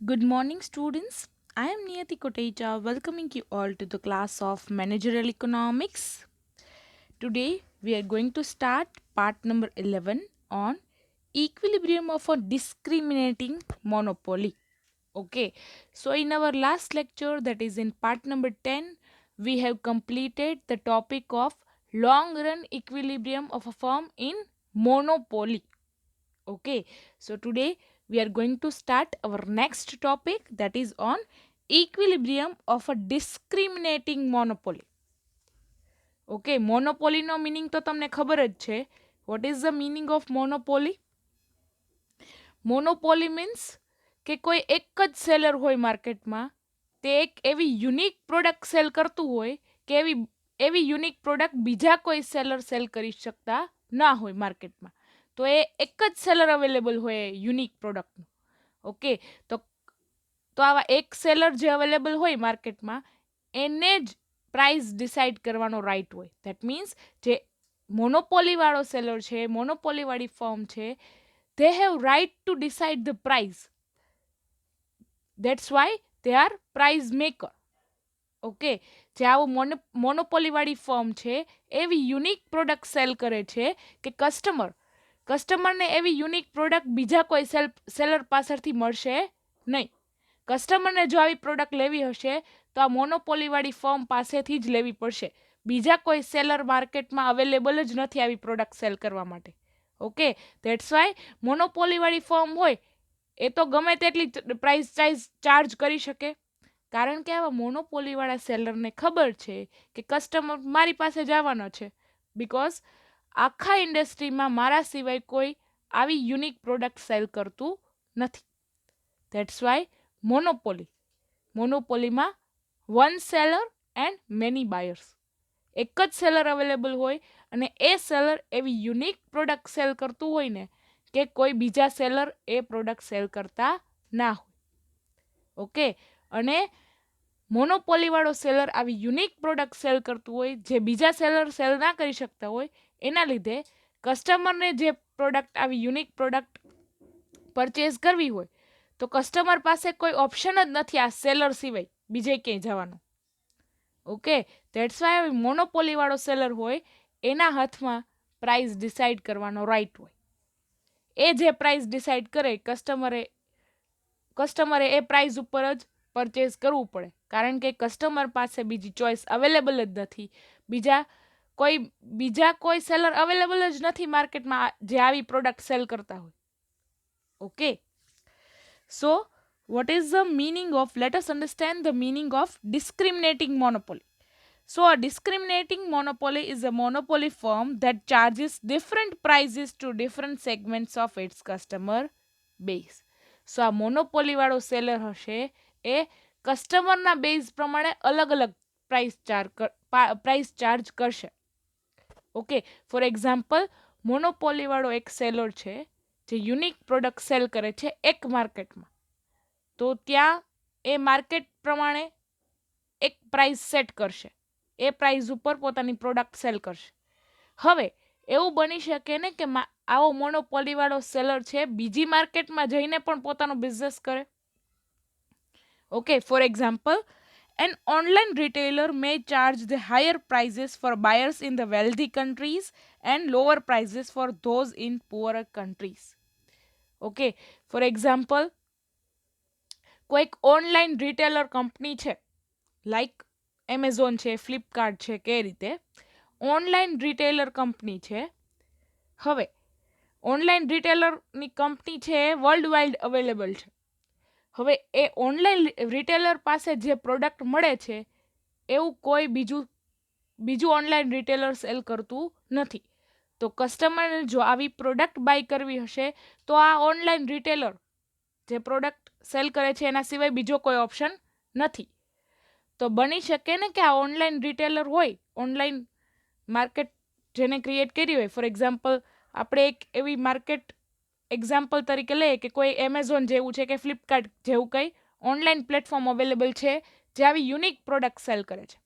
Good morning, students. I am Niyati Kotecha, welcoming you all to the class of Managerial Economics. Today, we are going to start part number 11 on equilibrium of a discriminating monopoly. Okay, so in our last lecture, that is in part number 10, we have completed the topic of long run equilibrium of a firm in monopoly. Okay, so today we are going to start our next topic, that is on equilibrium of a discriminating monopoly. Okay, monopoly no meaning તો તમને ખબર જ છે. What is the meaning of monopoly? Monopoly means કે કોઈ એક જ seller હોય માર્કેટમાં, તે એક એવી યુનિક પ્રોડક્ટ સેલ કરતું હોય કે એવી યુનિક પ્રોડક્ટ બીજા કોઈ સેલર સેલ કરી શકતા ના હોય માર્કેટમાં. તો એ એક જ સેલર અવેલેબલ હોય યુનિક પ્રોડક્ટનું. ઓકે, તો આવા એક સેલર જે અવેલેબલ હોય માર્કેટમાં એને જ પ્રાઇસ ડિસાઇડ કરવાનો રાઈટ હોય. ધેટ મીન્સ જે મોનોપોલીવાળો સેલર છે, મોનોપોલીવાળી ફર્મ છે, they have right to decide the price. That's why they are price maker. Okay, જે આવું મોનોપોલીવાળી ફર્મ છે એવી યુનિક પ્રોડક્ટ સેલ કરે છે કે કસ્ટમરને એવી યુનિક પ્રોડક્ટ બીજા કોઈ સેલર પાસેથી મળશે નહીં. કસ્ટમરને જો આવી પ્રોડક્ટ લેવી હશે તો આ મોનોપોલીવાળી ફર્મ પાસેથી જ લેવી પડશે. બીજા કોઈ સેલર માર્કેટમાં અવેલેબલ જ નથી આવી પ્રોડક્ટ સેલ કરવા માટે. ઓકે, ધેટ્સ વાય મોનોપોલીવાળી ફર્મ હોય એ તો ગમે તેટલી પ્રાઇસ ચાર્જ કરી શકે, કારણ કે આવા મોનોપોલીવાળા સેલરને ખબર છે કે કસ્ટમર મારી પાસે જ આવવાનો છે, બિકોઝ આખા ઇન્ડસ્ટ્રીમાં મારા સિવાય કોઈ આવી યુનિક પ્રોડક્ટ સેલ કરતું નથી. ધેટ્સ વાય મોનોપોલીમાં one seller and many buyers, એક જ સેલર અવેલેબલ હોય અને એ સેલર એવી યુનિક પ્રોડક્ટ સેલ કરતું હોય ને કે કોઈ બીજા સેલર એ પ્રોડક્ટ સેલ કરતા ના હોય. ઓકે, અને મોનોપોલીવાળો સેલર આવી યુનિક પ્રોડક્ટ સેલ કરતું હોય જે બીજા સેલર સેલ ના કરી શકતા હોય, એના લીધે કસ્ટમરને જે પ્રોડક્ટ આવી યુનિક પ્રોડક્ટ પરચેઝ કરવી હોય તો કસ્ટમર પાસે કોઈ ઓપ્શન જ નથી આ સેલર સિવાય બીજે ક્યાંય જવાનું. ઓકે, ધેટ્સ વાય મોનોપોલીવાળો સેલર હોય એના હાથમાં પ્રાઇસ ડિસાઇડ કરવાનો રાઈટ હોય. એ જે પ્રાઇસ ડિસાઇડ કરે કસ્ટમરે એ પ્રાઇસ ઉપર જ પરચેઝ કરવું પડે, કારણ કે કસ્ટમર પાસે બીજી ચોઇસ અવેલેબલ જ નથી. બીજા કોઈ સેલર અવેલેબલ જ નથી માર્કેટમાં જે આવી પ્રોડક્ટ સેલ કરતા હોય. Okay, so what is the meaning of, let us understand the meaning of discriminating monopoly. So a discriminating monopoly is a monopoly firm that charges different prices to different segments of its customer base. So આ monopoly વાળો seller હશે એ કસ્ટમરના base પ્રમાણે અલગ અલગ price charge કરશે. Okay, for example monopoly વાળો એક seller છે જે યુનિક પ્રોડક્ટ સેલ કરે છે એક માર્કેટમાં, તો ત્યાં એ માર્કેટ પ્રમાણે એક પ્રાઇસ સેટ કરશે, એ પ્રાઇસ ઉપર પોતાની પ્રોડક્ટ સેલ કરશે. હવે એવું બની શકે ને કે આવો મોનોપોલીવાળો સેલર છે બીજી માર્કેટમાં જઈને પણ પોતાનો બિઝનેસ કરે. Okay, for example an online retailer may charge the higher prices for buyers in the wealthy countries and lower prices for those in poorer countries. Okay, for example કોઈક ઓનલાઈન રિટેલર કંપની છે, like Amazon છે, Flipkart છે, કે રીતે online retailer company છે. હવે online રિટેલરની company છે એ world wide available છે. હવે એ ઓનલાઈન રિટેલર પાસે જે પ્રોડક્ટ મળે છે એવું કોઈ બીજું ઓનલાઈન રિટેલર સેલ કરતું નથી. તો કસ્ટમરને જો આવી પ્રોડક્ટ બાય કરવી હશે તો આ ઓનલાઈન રિટેલર જે પ્રોડક્ટ સેલ કરે છે એના સિવાય બીજો કોઈ ઓપ્શન નથી. તો બની શકે ને કે આ ઓનલાઈન રિટેલર હોય, ઓનલાઈન માર્કેટ જેને ક્રિએટ કરી હોય, ફોર એક્ઝામ્પલ આપણે એક એવી માર્કેટ એક્ઝામ્પલ તરીકે લઈએ કે કોઈ એમેઝોન જેવું છે કે ફ્લિપકાર્ટ જેવું કંઈ ઓનલાઈન પ્લેટફોર્મ અવેલેબલ છે જે આવી યુનિક પ્રોડક્ટ સેલ કરે છે.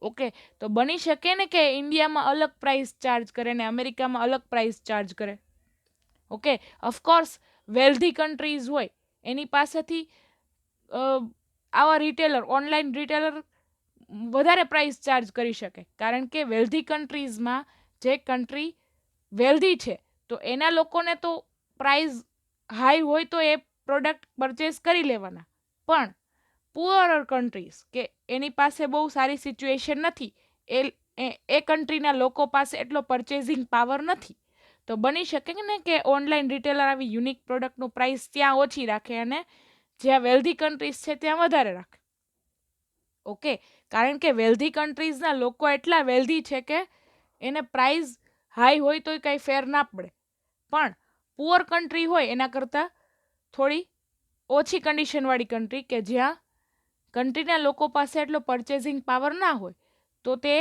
ઓકે, તો બની શકે ને કે ઇન્ડિયામાં અલગ પ્રાઇસ ચાર્જ કરે ને અમેરિકામાં અલગ પ્રાઇસ ચાર્જ કરે. ઓકે, ઓફકોર્સ વેલ્ધી કન્ટ્રીઝ હોય એની પાસેથી આવા રિટેલર, ઓનલાઈન રિટેલર વધારે પ્રાઇસ ચાર્જ કરી શકે, કારણ કે વેલ્ધી કન્ટ્રીઝમાં જે કન્ટ્રી વેલ્ધી છે તો એના લોકોને તો પ્રાઇસ હાઈ હોય તો એ પ્રોડક્ટ પરચેસ કરી લેવાના, પણ પુઅરર કન્ટ્રીઝ કે એની પાસે બહુ સારી સિચ્યુએશન નથી, એ કન્ટ્રીના લોકો પાસે એટલો પરચેઝિંગ પાવર નથી, તો બની શકે ને કે ઓનલાઈન રિટેલર આવી યુનિક પ્રોડક્ટનું પ્રાઇસ ત્યાં ઓછી રાખે અને જ્યાં વેલ્ધી કન્ટ્રીઝ છે ત્યાં વધારે રાખે. ઓકે, કારણ કે વેલ્ધી કન્ટ્રીઝના લોકો એટલા વેલ્ધી છે કે એને પ્રાઇસ હાઈ હોય તોય કંઈ ફેર ના પડે, પણ પુઅર કન્ટ્રી હોય એના કરતાં થોડી ઓછી કન્ડિશનવાળી કન્ટ્રી કે જ્યાં કન્ટ્રીના લોકો પાસે એટલો પરચેઝિંગ પાવર ના હોય તો તે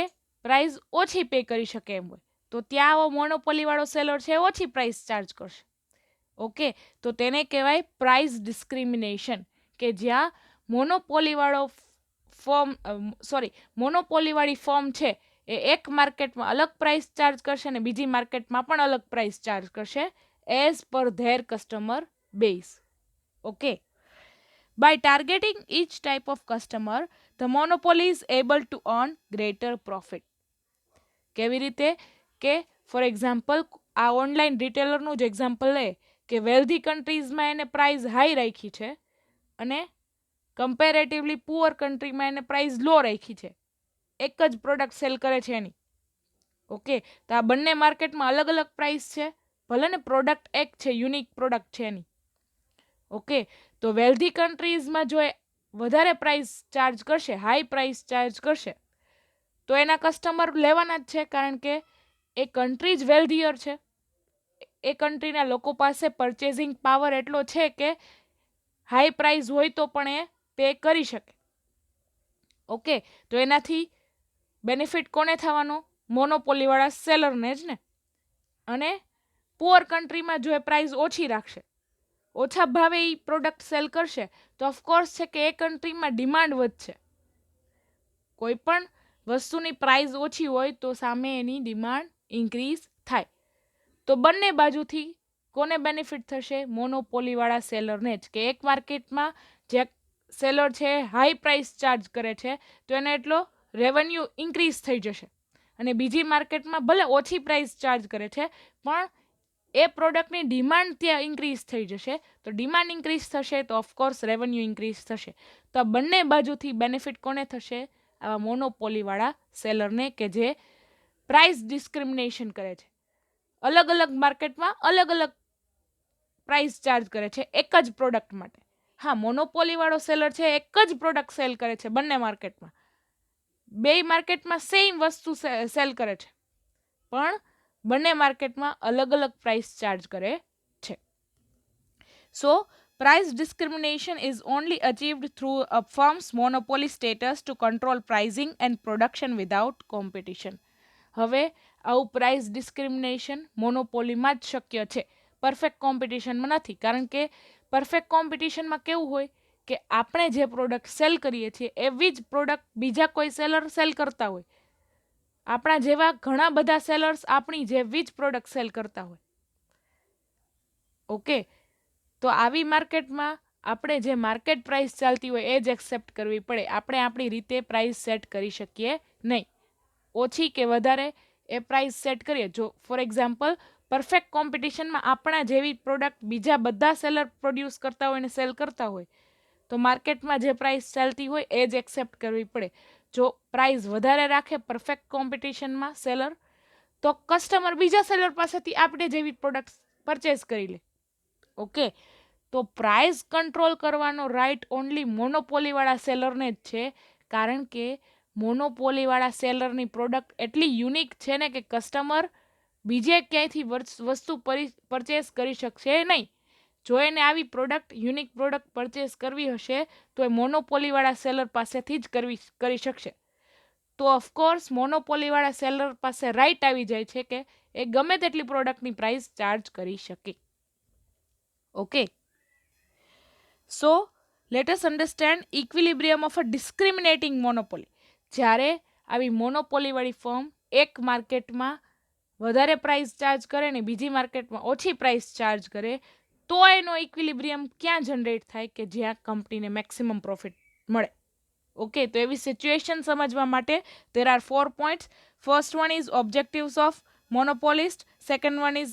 પ્રાઇસ ઓછી પે કરી શકે એમ હોય, તો ત્યાં આવો મોનોપોલીવાળો સેલર છે ઓછી પ્રાઇસ ચાર્જ કરશે. ઓકે, તો તેને કહેવાય પ્રાઇસ ડિસ્ક્રિમિનેશન, કે જ્યાં મોનોપોલીવાળી ફર્મ છે એ એક માર્કેટમાં અલગ પ્રાઇસ ચાર્જ કરશે અને બીજી માર્કેટમાં પણ અલગ પ્રાઇસ ચાર્જ કરશે as per there customer base. Okay, by targeting each type of customer, the monopoly is able to earn greater profit. કેવી રીતે કે ફોર એક્ઝામ્પલ આ ઓનલાઈન રિટેલરનું જ એક્ઝામ્પલ લે કે વેલ્ધી કન્ટ્રીઝમાં એને પ્રાઇસ હાઈ રાખી છે અને કમ્પેરેટિવલી પુઅર કન્ટ્રીમાં એને પ્રાઇસ લો રાખી છે, એક જ પ્રોડક્ટ સેલ કરે છે એની. ઓકે, તો આ બંને માર્કેટમાં અલગ અલગ પ્રાઇસ છે, ભલે ને પ્રોડક્ટ એક છે, યુનિક પ્રોડક્ટ છે એની. ઓકે, તો વેલ્ધી કન્ટ્રીઝમાં જો વધારે પ્રાઇસ ચાર્જ કરશે, હાઈ પ્રાઇસ ચાર્જ કરશે, તો એના કસ્ટમર લેવાના જ છે, કારણ કે એ કન્ટ્રી જ વેલ્ધીયર છે, એ કન્ટ્રીના લોકો પાસે પરચેઝિંગ પાવર એટલો છે કે હાઈ પ્રાઇસ હોય તો પણ એ પે કરી શકે. ઓકે, તો એનાથી બેનિફિટ કોને થવાનો? મોનોપોલીવાળા સેલરને જ ને. અને પુઅર કન્ટ્રીમાં જો એ પ્રાઇસ ઓછી રાખશે, ઓછા ભાવે એ પ્રોડક્ટ સેલ કરશે, તો ઓફકોર્સ છે કે એ કન્ટ્રીમાં ડિમાન્ડ વધશે. કોઈ પણ વસ્તુની પ્રાઇસ ઓછી હોય તો સામે એની ડિમાન્ડ ઇન્ક્રીઝ થાય, તો બંને બાજુથી કોને બેનિફિટ થશે? મોનોપોલીવાળા સેલરને જ, કે એક માર્કેટમાં જે સેલર છે હાઈ પ્રાઇસ ચાર્જ કરે છે તો એને એટલો રેવન્યુ ઇન્ક્રીઝ થઈ જશે, અને બીજી માર્કેટમાં ભલે ઓછી પ્રાઇસ ચાર્જ કરે છે પણ એ પ્રોડક્ટની ડિમાન્ડ ત્યાં ઇન્ક્રીઝ થઈ જશે, તો ડિમાન્ડ ઇન્ક્રીઝ થશે તો ઓફકોર્સ રેવન્યુ ઇન્ક્રીઝ થશે. તો આ બંને બાજુથી બેનિફિટ કોને થશે? આવા મોનોપોલીવાળા સેલરને, કે જે પ્રાઇસ ડિસ્ક્રિમિનેશન કરે છે, અલગ અલગ માર્કેટમાં અલગ અલગ પ્રાઇસ ચાર્જ કરે છે એક જ પ્રોડક્ટ માટે. હા, મોનોપોલીવાળો સેલર છે એક જ પ્રોડક્ટ સેલ કરે છે બંને માર્કેટમાં, બે માર્કેટમાં સેમ વસ્તુ સેલ કરે છે, પણ બંને માર્કેટમાં અલગ અલગ પ્રાઇસ ચાર્જ કરે છે. સો price discrimination is only achieved through a firm's monopoly status to control pricing and production without competition. હવે આવું પ્રાઇસ ડિસ્ક્રિમિનેશન મોનોપોલીમાં જ શક્ય છે, પરફેક્ટ કોમ્પિટિશનમાં નથી, કારણ કે પરફેક્ટ કોમ્પિટિશનમાં કેવું હોય કે આપણે જે પ્રોડક્ટ સેલ કરીએ છીએ એવી જ પ્રોડક્ટ બીજા કોઈ સેલર સેલ કરતા હોય, આપણા જેવા ઘણા બધા સેલર્સ આપણી જેવી જ પ્રોડક્ટ સેલ કરતા હોય. ઓકે, તો આવી માર્કેટમાં આપણે જે માર્કેટ પ્રાઇસ ચાલતી હોય એ જ એક્સેપ્ટ કરવી પડે, આપણે આપણી રીતે પ્રાઇસ સેટ કરી શકીએ નહીં. ઓછી કે વધારે એ પ્રાઇસ સેટ કરીએ, જો ફોર એક્ઝામ્પલ પરફેક્ટ કોમ્પિટિશનમાં આપણા જેવી પ્રોડક્ટ બીજા બધા સેલર પ્રોડ્યુસ કરતા હોય અને સેલ કરતા હોય, તો માર્કેટમાં જે પ્રાઇસ ચાલતી હોય એ જ એક્સેપ્ટ કરવી પડે. જો પ્રાઇસ વધારે રાખે પરફેક્ટ કોમ્પિટિશનમાં સેલર, તો કસ્ટમર બીજા સેલર પાસેથી આપણે જેવી પ્રોડક્ટ પરચેસ કરી લે. ઓકે, તો પ્રાઇસ કંટ્રોલ કરવાનો રાઇટ ઓનલી મોનોપોલીવાળા સેલરને જ છે, કારણ કે મોનોપોલીવાળા સેલરની પ્રોડક્ટ એટલી યુનિક છે ને કે કસ્ટમર બીજે ક્યાંયથી વસ્તુ પરચેસ કરી શકશે નહીં. જો એને આવી પ્રોડક્ટ યુનિક પ્રોડક્ટ પરચેસ કરવી હશે તો એ મોનોપોલીવાળા સેલર પાસેથી જ કરી શકશે. તો ઓફકોર્સ મોનોપોલીવાળા સેલર પાસે રાઇટ આવી જાય છે કે એ ગમે તેટલી પ્રોડક્ટની પ્રાઇસ ચાર્જ કરી શકે. Okay, so let us understand equilibrium of a discriminating monopoly. જ્યારે આવી મોનોપોલીવાળી ફર્મ એક માર્કેટમાં વધારે પ્રાઇસ ચાર્જ કરે ને બીજી માર્કેટમાં ઓછી પ્રાઇસ ચાર્જ કરે, તો એનો ઇક્વિલિબ્રિયમ ક્યાં જનરેટ થાય કે જ્યાં કંપનીને મેક્સિમમ પ્રોફિટ મળે. ઓકે, તો એવી સિચ્યુએશન સમજવા માટે there are 4 points. First one is objectives of monopolist. Second one is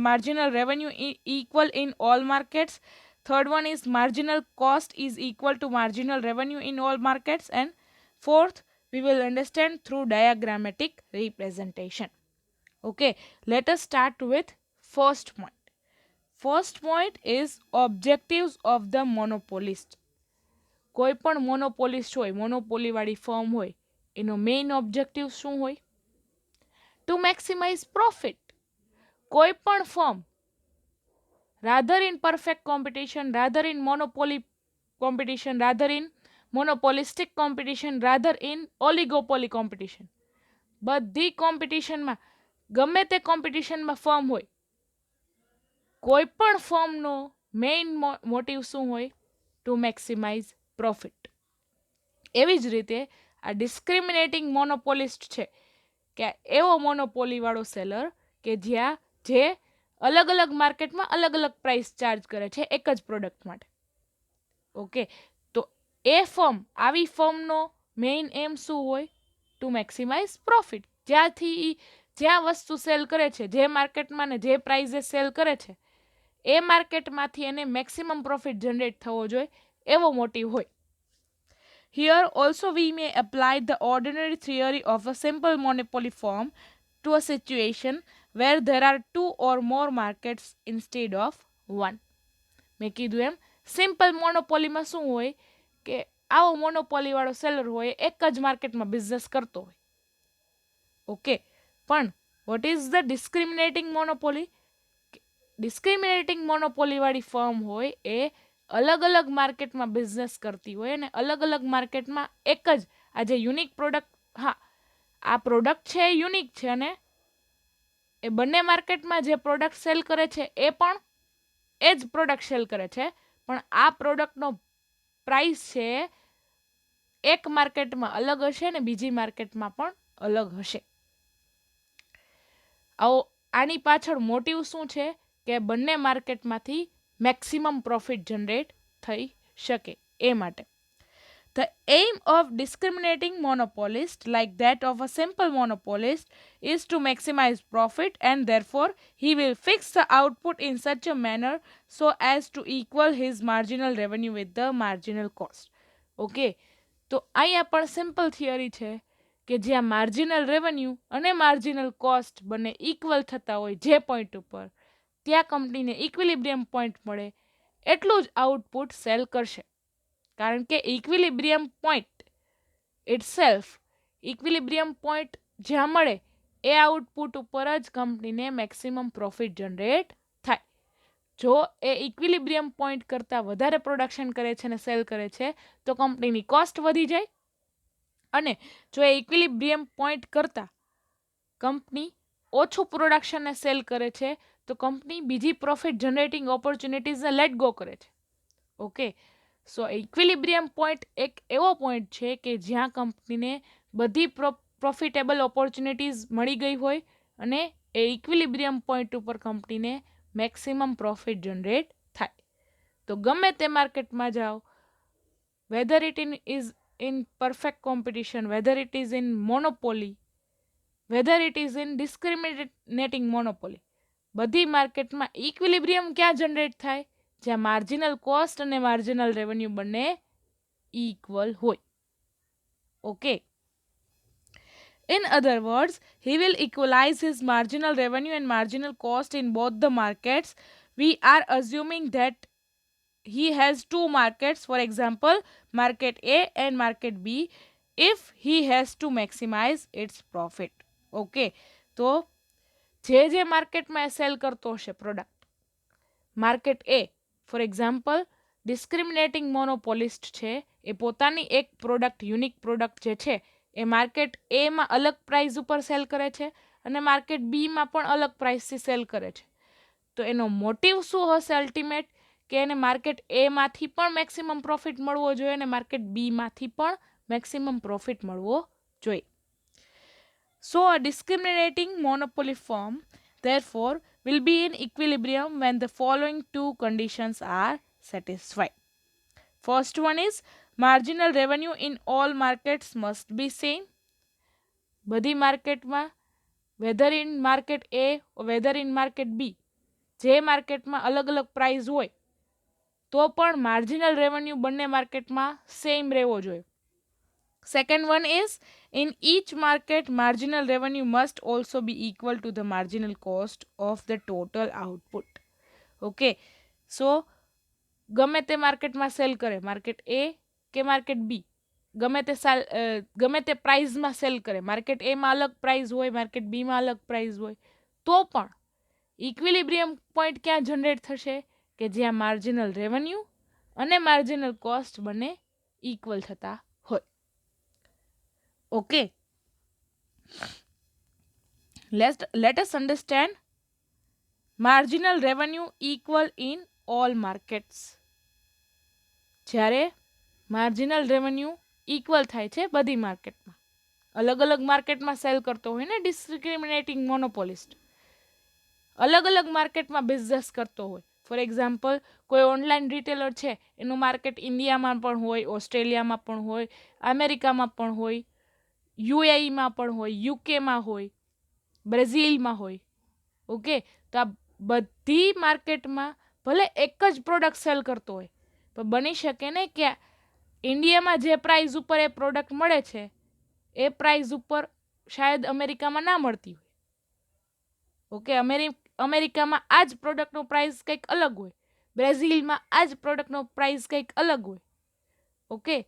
marginal revenue equal in all markets. Third one is marginal cost is equal to marginal revenue in all markets. And fourth, we will understand through diagrammatic representation. Okay, let us start with first point. First point is objectives of the monopolist. કોઈ પણ મોનોપોલિસ્ટ હોય, મોનોપોલીવાળી firm હોય, એનો main objective શું હોય? To maximise profit. કોઈ પણ firm rather in perfect competition, rather in monopoly competition, rather in monopolistic competition, rather in oligopoly competition, બધી કોમ્પિટિશનમાં ગમે તે કોમ્પિટિશનમાં ફર્મ હોય, કોઈ પણ ફર્મનો મેઇન મોટિવ શું હોય? To maximise profit. એવી જ રીતે આ ડિસ્ક્રિમિનેટિંગ મોનોપોલિસ્ટ છે કે એવો મોનોપોલીવાળો સેલર કે જે અલગ અલગ માર્કેટમાં અલગ અલગ પ્રાઇસ ચાર્જ કરે છે એક જ પ્રોડક્ટ માટે. ઓકે, તો એ ફર્મ, આવી ફર્મનો મેઇન એમ શું હોય? To maximise profit. જ્યાં વસ્તુ સેલ કરે છે, જે માર્કેટમાં ને જે પ્રાઇઝે સેલ કરે છે, એ માર્કેટમાંથી એને મેક્સિમમ પ્રોફિટ જનરેટ થવો જોઈએ, એવો મોટિવ હોય. Here also we may apply the ordinary theory of a simple monopoly firm to a situation where there are 2 or more markets instead of 1. મેં કીધું એમ સિમ્પલ મોનોપોલીમાં શું હોય કે આવો મોનોપોલીવાળો સેલર હોય, એક જ માર્કેટમાં બિઝનેસ કરતો હોય. ઓકે, પણ what is the discriminating monopoly? Discriminating મોનોપોલીવાળી ફર્મ હોય એ અલગ અલગ માર્કેટમાં બિઝનેસ કરતી હોય અને અલગ અલગ માર્કેટમાં એક જ આ જે યુનિક પ્રોડક્ટ, હા આ પ્રોડક્ટ છે એ યુનિક છે અને એ બંને માર્કેટમાં જે પ્રોડક્ટ સેલ કરે છે એ પણ એ જ પ્રોડક્ટ સેલ કરે છે, પણ આ પ્રોડક્ટનો પ્રાઇસ છે એક માર્કેટમાં અલગ હશે ને બીજી માર્કેટમાં પણ અલગ હશે. આની પાછળ મોટિવ શું છે કે બંને માર્કેટમાંથી મેક્સિમમ પ્રોફિટ જનરેટ થઈ શકે એ માટે. The aim of discriminating monopolist, like that of a simple monopolist, is to maximize profit and therefore he will fix the output in such a manner so as to equal his marginal revenue with the marginal cost. Okay, તો અહીંયા પણ simple theory છે કે જ્યાં marginal revenue અને marginal cost બંને equal થતા હોય જે પોઈન્ટ ઉપર, ત્યાં કંપનીને ઇક્વિલિબ્રિયમ પોઈન્ટ મળે એટલું જ આઉટપુટ સેલ કરશે. કારણ કે equilibrium point itself, equilibrium point જ્યાં મળે એ આઉટપુટ ઉપર જ કંપનીને મેક્સિમમ પ્રોફિટ જનરેટ થાય. જો એ ઇક્વિલિબ્રિયમ પોઈન્ટ કરતાં વધારે પ્રોડક્શન કરે છે અને સેલ કરે છે તો કંપનીની કોસ્ટ વધી જાય, અને જો એ ઇક્વિલિબ્રિયમ પોઈન્ટ કરતાં કંપની ઓછું પ્રોડક્શન ને સેલ કરે છે તો કંપની બીજી પ્રોફિટ જનરેટિંગ ઓપોર્ચ્યુનિટીઝને લેટ ગો કરે છે. ઓકે, સો ઇક્વિલિબ્રિયમ પોઈન્ટ એક એવો પોઈન્ટ છે કે જ્યાં કંપનીને બધી પ્રોફિટેબલ ઓપોર્ચ્યુનિટીઝ મળી ગઈ હોય અને એ ઇક્વિલિબ્રિયમ પોઈન્ટ ઉપર કંપનીને મેક્સિમમ પ્રોફિટ જનરેટ થાય. તો ગમે તે માર્કેટમાં જાઓ, whether it is in perfect competition, whether it is in monopoly, whether it is in discriminating monopoly, બધી માર્કેટમાં ઇક્વિલિબ્રિયમ ક્યાં જનરેટ થાય? જ્યાં માર્જિનલ કોસ્ટ અને માર્જિનલ રેવન્યુ બંને ઇક્વલ હોય. Okay, in other words, he will equalize his marginal revenue and marginal cost in both the markets. We are assuming that he has 2 markets, for example market A and market B, if he has to maximize its profit. Okay, તો જે માર્કેટમાં sell કરતો હશે product, market A for example discriminating monopolist છે, એ પોતાની એક product, unique product જે છે એ માર્કેટ એમાં અલગ પ્રાઇસ ઉપર સેલ કરે છે અને માર્કેટ બીમાં પણ અલગ પ્રાઇસથી સેલ કરે છે. તો એનો મોટિવ શું હશે અલ્ટિમેટ? કે એને માર્કેટ એમાંથી પણ મેક્સિમમ પ્રોફિટ મળવો જોઈએ અને માર્કેટ બીમાંથી પણ મેક્સિમમ પ્રોફિટ મળવો જોઈએ. So a discriminating monopoly firm therefore will be in equilibrium when the following two conditions are satisfied. First one is marginal revenue in all markets must be same. બધી માર્કેટમાં whether in market A whether in market B જે માર્કેટમાં અલગ અલગ price હોય તો પણ marginal revenue બંને માર્કેટમાં સેમ રહેવો જોઈએ. Second one is in each market marginal revenue must also be equal to the marginal cost of the total output. Okay, so ગમે તે માર્કેટમાં સેલ કરે, માર્કેટ એ કે માર્કેટ બી, ગમે તે પ્રાઇઝમાં સેલ કરે, માર્કેટ એમાં અલગ પ્રાઇઝ હોય, માર્કેટ બીમાં અલગ પ્રાઇઝ હોય, તો પણ ઇક્વિલિબ્રિયમ પોઈન્ટ ક્યાં જનરેટ થશે કે જ્યાં માર્જિનલ રેવન્યુ અને માર્જિનલ કોસ્ટ બંને ઇક્વલ થતા હોય. Okay, let us understand marginal revenue equal in all markets. જ્યારે માર્જિનલ રેવન્યુ ઇક્વલ થાય છે બધી માર્કેટમાં, અલગ અલગ માર્કેટમાં સેલ કરતો હોય ને ડિસ્ક્રિમિનેટિંગ મોનોપોલિસ્ટ, અલગ અલગ માર્કેટમાં બિઝનેસ કરતો હોય. ફોર એક્ઝામ્પલ કોઈ ઓનલાઈન રિટેલર છે એનું માર્કેટ ઇન્ડિયામાં પણ હોય, ઓસ્ટ્રેલિયામાં પણ હોય, અમેરિકામાં પણ હોય, યુએઈમાં પણ હોય, યુકેમાં હોય, બ્રાઝિલમાં હોય. ઓકે, તો આ બધી માર્કેટમાં ભલે એક જ પ્રોડક્ટ સેલ કરતો હોય પણ બની શકે ને કે ઇન્ડિયામાં જે પ્રાઇઝ ઉપર એ પ્રોડક્ટ મળે છે એ પ્રાઇઝ ઉપર શાયદ અમેરિકામાં ના મળતી હોય. ઓકે, અમેરિકામાં આ જ પ્રોડક્ટનો પ્રાઇસ કંઈક અલગ હોય, બ્રાઝિલમાં આ જ પ્રોડક્ટનો પ્રાઇસ કંઈક અલગ હોય. ઓકે,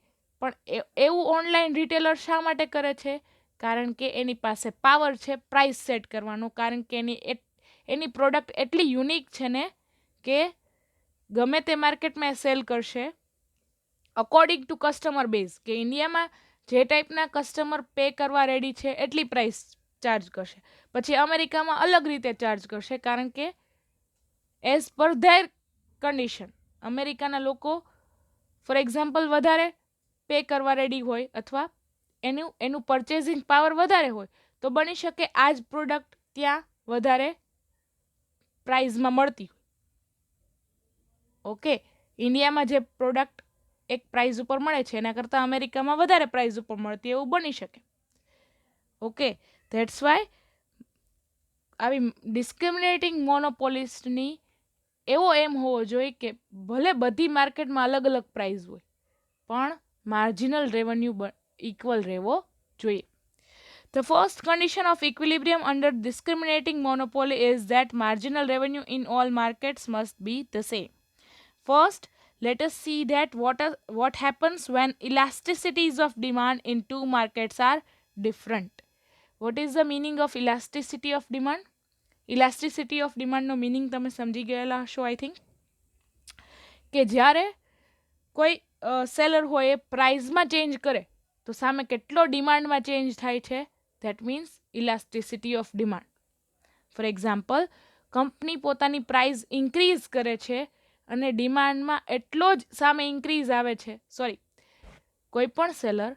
પણ એવું ઓનલાઈન રિટેલર શા માટે કરે છે? કારણ કે એની પાસે પાવર છે પ્રાઇસ સેટ કરવાનો, કારણ કે એની પ્રોડક્ટ એટલી યુનિક છે ને કે ગમે તે માર્કેટમાં સેલ કરશે અકોર્ડિંગ ટુ કસ્ટમર બેઝ, કે ઇન્ડિયામાં જે ટાઈપના કસ્ટમર પે કરવા રેડી છે એટલી પ્રાઇસ ચાર્જ કરશે, પછી અમેરિકામાં અલગ રીતે ચાર્જ કરશે, કારણ કે એઝ પર ધેર કન્ડિશન અમેરિકાના લોકો ફોર એક્ઝામ્પલ વધારે પે કરવા રેડી હોય અથવા એનું પરચેઝિંગ પાવર વધારે હોય તો બની શકે આ જ પ્રોડક્ટ ત્યાં વધારે પ્રાઇઝમાં મળતી હોય. ઓકે, ઇન્ડિયામાં જે પ્રોડક્ટ એક પ્રાઇઝ ઉપર મળે છે એના કરતાં અમેરિકામાં વધારે પ્રાઇઝ ઉપર મળતી એવું બની શકે. ઓકે, ધેટ્સ વાય આવી ડિસ્ક્રિમિનેટિંગ મોનોપોલિસ્ટની એવો એમ હોવો જોઈએ કે ભલે બધી માર્કેટમાં અલગ અલગ પ્રાઇઝ હોય પણ માર્જિનલ રેવન્યુ ઇક્વલ રહેવો જોઈએ. The first condition of equilibrium under discriminating monopoly is that marginal revenue in all markets must be the same. First, let us see that what happens when elasticities of demand in two markets are different. What is the meaning of elasticity of demand? Elasticity of demand no meaning તમે સમજી ગયેલા હશો I think, કે જ્યારે કોઈ seller હોય એ પ્રાઇઝમાં change કરે તો સામે કેટલો ડિમાન્ડમાં ચેન્જ થાય છે, that means elasticity of demand. For example, company પોતાની પ્રાઇઝ ઇન્ક્રીઝ કરે છે અને ડિમાન્ડમાં એટલો જ સામે ઇન્ક્રીઝ આવે છે, કોઈ પણ સેલર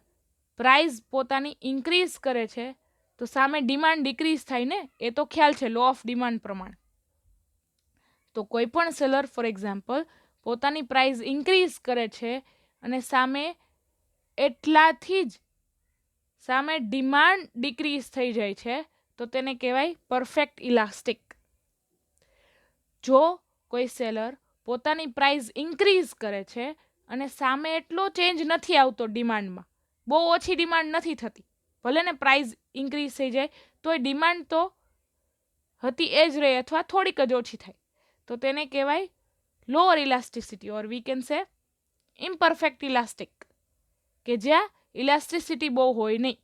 પ્રાઇઝ પોતાની ઇન્ક્રીઝ કરે છે તો સામે ડિમાન્ડ ડિક્રીઝ થાય ને, એ તો ખ્યાલ છે લો ઓફ ડિમાન્ડ પ્રમાણે. તો કોઈ પણ સેલર ફોર એક્ઝામ્પલ પોતાની પ્રાઇઝ ઇન્ક્રીઝ કરે છે અને સામે એટલાથી જ સામે ડિમાન્ડ ડિક્રીઝ થઈ જાય છે તો તેને કહેવાય પરફેક્ટ ઇલાસ્ટિક. જો કોઈ સેલર પોતાની પ્રાઇઝ ઇન્ક્રીઝ કરે છે અને સામે એટલો ચેન્જ નથી આવતો ડિમાન્ડમાં, બહુ ઓછી ડિમાન્ડ નથી થતી, ભલે ને પ્રાઇઝ ઇન્ક્રીઝ થઈ જાય તો એ ડિમાન્ડ તો હતી એ જ રહે અથવા થોડીક જ ઓછી થાય, તો તેને કહેવાય lower elasticity or we can say imperfect elastic, કે જ્યાં ઇલાસ્ટિસિટી બહુ હોય નહીં.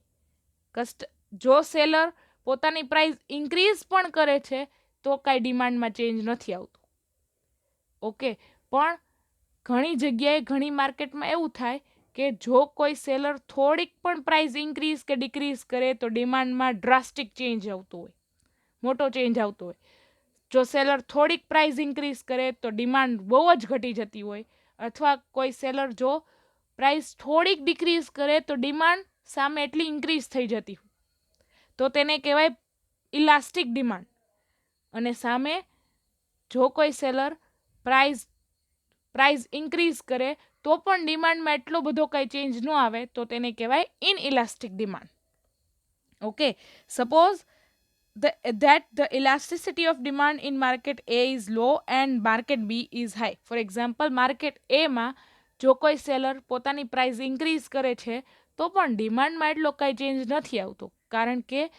જો સેલર પોતાની પ્રાઇઝ ઇન્ક્રીઝ પણ કરે છે તો કાંઈ ડિમાન્ડમાં ચેન્જ નથી આવતું. ઓકે, પણ ઘણી જગ્યાએ ઘણી માર્કેટમાં એવું થાય કે જો કોઈ સેલર થોડીક પણ પ્રાઇઝ ઇન્ક્રીઝ કે ડિક્રીઝ કરે તો ડિમાન્ડમાં ડ્રાસ્ટિક ચેન્જ આવતો હોય, મોટો ચેન્જ આવતો હોય. જો સેલર થોડીક પ્રાઇઝ ઇન્ક્રીઝ કરે તો ડિમાન્ડ બહુ જ ઘટી જતી હોય, અથવા કોઈ સેલર જો પ્રાઇસ થોડીક ડિક્રીઝ કરે તો ડિમાન્ડ સામે એટલી ઇન્ક્રીઝ થઈ જતી હોય, તો તેને કહેવાય ઇલાસ્ટિક ડિમાન્ડ. અને સામે જો કોઈ સેલર પ્રાઇસ ઇન્ક્રીઝ કરે તો પણ ડિમાન્ડમાં એટલો બધો કંઈ ચેન્જ ન આવે તો તેને કહેવાય inelastic demand. Okay, suppose that the elasticity of demand in market A is low and market B is high. For example, market A માં જો કોઈ સેલર પોતાની પ્રાઇસ ઇન્ક્રીઝ કરે છે તો પણ ડિમાન્ડમાં એટલો કાંઈ ચેન્જ નથી આવતો, કારણ કે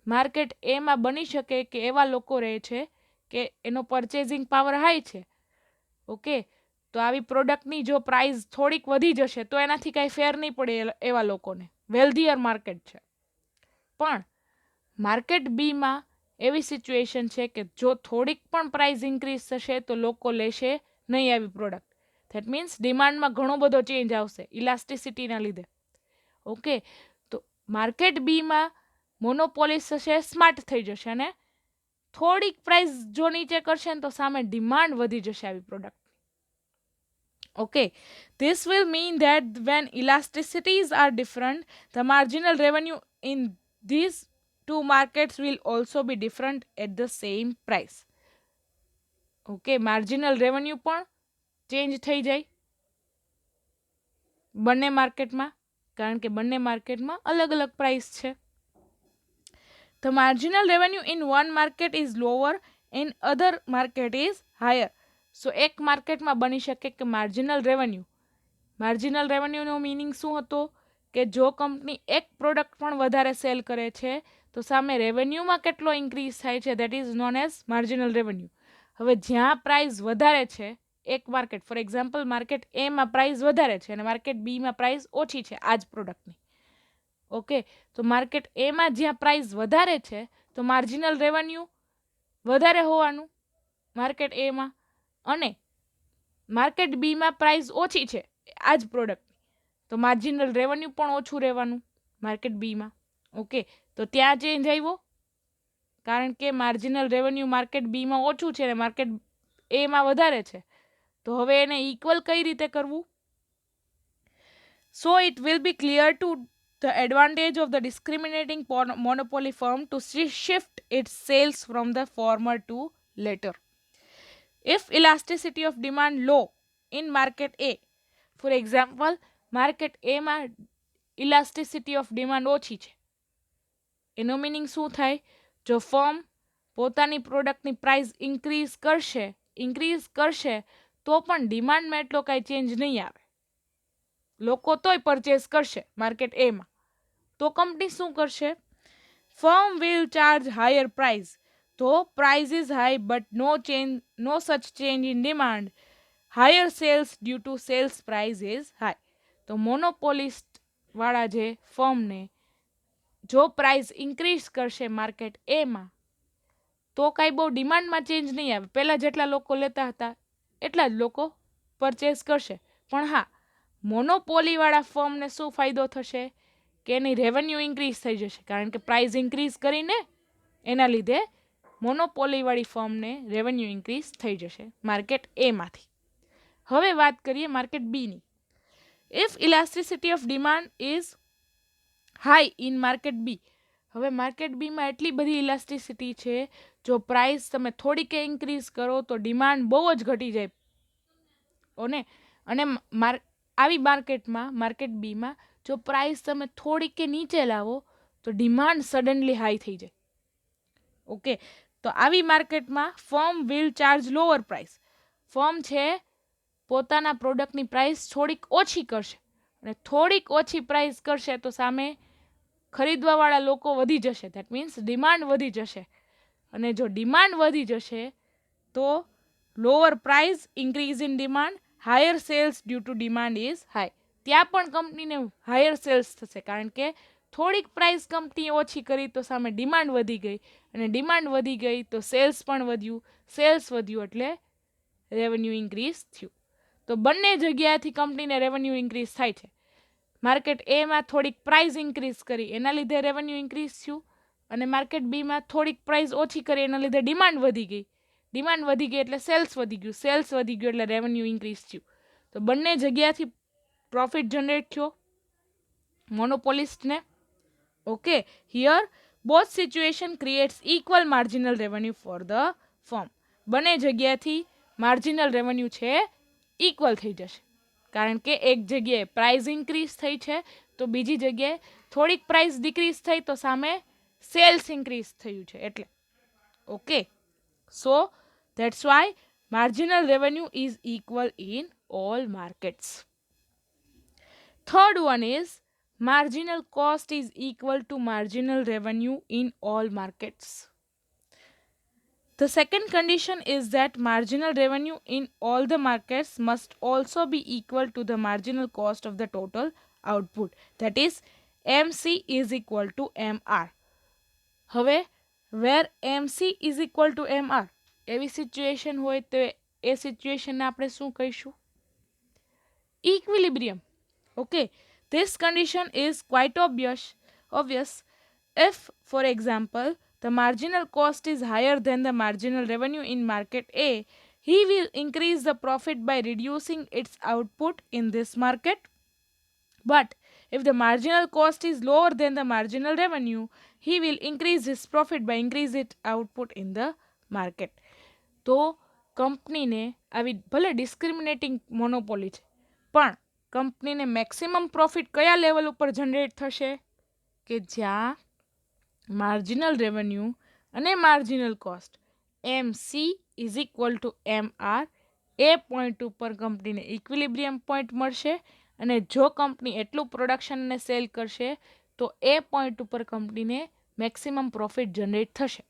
માર્કેટ એમાં બની શકે કે એવા લોકો રહે છે કે એનો પરચેઝિંગ પાવર હાઈ છે. ઓકે, તો આવી પ્રોડક્ટની જો પ્રાઇસ થોડીક વધી જશે તો એનાથી કાંઈ ફેર નહીં પડે એવા લોકોને, વેલ્ધીયર માર્કેટ છે. પણ માર્કેટ બીમાં એવી સિચ્યુએશન છે કે જો થોડીક પણ પ્રાઇસ ઇન્ક્રીઝ થશે તો લોકો લેશે નહીં આવી પ્રોડક્ટ. ધેટ મીન્સ ડિમાન્ડમાં ઘણો બધો ચેન્જ આવશે ઇલાસ્ટિસિટીના લીધે. ઓકે, તો માર્કેટ બીમાં મોનોપોલિસ થશે, સ્માર્ટ થઈ જશે અને થોડીક પ્રાઇસ જો નીચે કરશે ને તો સામે ડિમાન્ડ વધી જશે આવી product. Okay, this will mean that when elasticities are different, the marginal revenue in these two markets will also be different at the same price. Okay, marginal revenue પણ ચેન્જ થઈ જાય બંને માર્કેટમાં, કારણ કે બંને માર્કેટમાં અલગ અલગ પ્રાઇસ છે. The marginal revenue in one market is lower and other market is higher. સો એક માર્કેટમાં બની શકે કે માર્જિનલ રેવન્યુનો મિનિંગ શું હતો કે જો કંપની એક પ્રોડક્ટ પણ વધારે સેલ કરે છે તો સામે રેવન્યુમાં કેટલો ઇન્ક્રીઝ થાય છે, that is known as marginal revenue. હવે જ્યાં પ્રાઇસ વધારે છે એક માર્કેટ, ફોર એક્ઝામ્પલ માર્કેટ એમાં પ્રાઇસ વધારે છે અને માર્કેટ બીમાં પ્રાઇસ ઓછી છે આ જ પ્રોડક્ટની. ઓકે, તો માર્કેટ એમાં જ્યાં પ્રાઇસ વધારે છે તો માર્જિનલ રેવન્યુ વધારે હોવાનું માર્કેટ એમાં, અને માર્કેટ બીમાં પ્રાઇસ ઓછી છે આ જ પ્રોડક્ટની તો માર્જિનલ રેવન્યુ પણ ઓછું રહેવાનું માર્કેટ બીમાં. ઓકે, તો ત્યાં ચેન્જ આવ્યો કારણ કે માર્જિનલ રેવન્યુ માર્કેટ બીમાં ઓછું છે અને માર્કેટ એમાં વધારે છે. તો હવે એને ઇક્વલ કઈ રીતે કરવું? So it will be clear to the advantage of the discriminating monopoly firm to shift its sales from the former to later. If elasticity of demand low in market A, for example, market A માં elasticity of demand ઓછી છે, એનો meaning શું થાય? જો firm પોતાની પ્રોડક્ટની price increase કરશે તો પણ ડિમાન્ડમાં એટલો કાંઈ ચેન્જ નહીં આવે, લોકો તોય પરચેસ કરશે માર્કેટ એમાં. તો કંપની શું કરશે? Firm will charge higher price. તો price is high but no such change in demand. Higher sales due to sales price is high. તો મોનોપોલિસ્ટ વાળા જે ફર્મને જો પ્રાઇસ ઇન્ક્રીઝ કરશે માર્કેટ એમાં તો કાંઈ બહુ ડિમાન્ડમાં ચેન્જ નહીં આવે, પહેલાં જેટલા લોકો લેતા હતા એટલા જ લોકો પરચેસ કરશે. પણ હા, મોનોપોલીવાળા ફર્મને શું ફાયદો થશે કે એની રેવન્યુ ઇન્ક્રીઝ થઈ જશે, કારણ કે પ્રાઇસ ઇન્ક્રીઝ કરીને એના લીધે મોનોપોલીવાળી ફર્મને રેવન્યુ ઇન્ક્રીઝ થઈ જશે માર્કેટ એમાંથી. હવે વાત કરીએ માર્કેટ બીની. If elasticity of demand is high in market B. હવે માર્કેટ બીમાં એટલી બધી ઇલાસ્ટિસિટી છે, જો પ્રાઇસ તમે થોડીક ઇન્ક્રીઝ કરો તો ડિમાન્ડ બહુ જ ઘટી જાય. અને આવી માર્કેટમાં માર્કેટ બીમાં જો પ્રાઇસ તમે થોડીક કે નીચે લાવો તો ડિમાન્ડ સડનલી હાઈ થઈ જાય. ઓકે, તો આવી માર્કેટમાં firm will charge lower price. Firm છે પોતાના પ્રોડક્ટની પ્રાઇસ થોડીક ઓછી કરશે, અને થોડીક ઓછી પ્રાઇસ કરશે તો સામે ખરીદવાવાળા લોકો વધી જશે, ધેટ મીન્સ ડિમાન્ડ વધી જશે. અને જો ડિમાન્ડ વધી જશે તો lower price, increase in demand, higher sales due to demand is high. ત્યાં પણ કંપનીને હાયર સેલ્સ થશે, કારણ કે થોડીક પ્રાઇસ કંપનીએ ઓછી કરી તો સામે ડિમાન્ડ વધી ગઈ, અને ડિમાન્ડ વધી ગઈ તો સેલ્સ પણ વધ્યું, સેલ્સ વધ્યું એટલે રેવન્યુ ઇન્ક્રીઝ થયું. તો બંને જગ્યાએથી કંપનીને રેવન્યુ ઇન્ક્રીઝ થાય છે. માર્કેટ એમાં થોડીક પ્રાઇસ ઇન્ક્રીઝ કરી એના લીધે રેવન્યુ ઇન્ક્રીઝ થયું, અને માર્કેટ બીમાં થોડીક પ્રાઇસ ઓછી કરી એના લીધે ડિમાન્ડ વધી ગઈ એટલે સેલ્સ વધી ગયું, સેલ્સ વધી ગયું એટલે રેવન્યુ ઇન્ક્રીઝ થયું. તો બંને જગ્યાથી પ્રોફિટ જનરેટ થયો મોનોપોલિસ્ટને. Okay, here both situation creates equal marginal revenue for the firm બંને જગ્યાએથી માર્જિનલ રેવન્યુ છે ઇક્વલ થઈ જશે, કારણ કે એક જગ્યાએ પ્રાઇસ ઇન્ક્રીઝ થઈ છે તો બીજી જગ્યાએ થોડીક પ્રાઇસ ડિક્રીઝ થઈ તો સામે સેલ્સ ઇન્ક્રીઝ થયું છે એટલે. Okay, so that's why marginal revenue is equal in all markets. Third one is marginal cost is equal to marginal revenue in all markets. The second condition is that marginal revenue in all the markets must also be equal to the marginal cost of the total output. That is, MC is equal to MR. હવે where MC is equal to MR, એવી situation હોય તો એ સિચ્યુએશનને આપણે શું કહીશું? Equilibrium. Okay, this condition is quite obvious if, for example, the marginal cost is higher than the marginal revenue in market A, he will increase the profit by reducing its output in this market. But if the marginal cost is lower than the marginal revenue, he will increase his profit by increasing its output in the market. તો કંપનીને આવી ભલે ડિસ્ક્રિમિનેટિંગ monopoly છે, પણ કંપનીને maximum profit કયા level ઉપર generate થશે? કે જ્યાં માર્જિનલ રેવન્યુ અને marginal cost MC is equal two MR, A point ઉપર કંપનીને ઇક્વિલિબ્રિયમ પોઈન્ટ મળશે, અને જો કંપની એટલું પ્રોડક્શન અને સેલ કરશે તો એ પોઈન્ટ ઉપર કંપનીને મેક્સિમમ પ્રોફિટ જનરેટ થશે.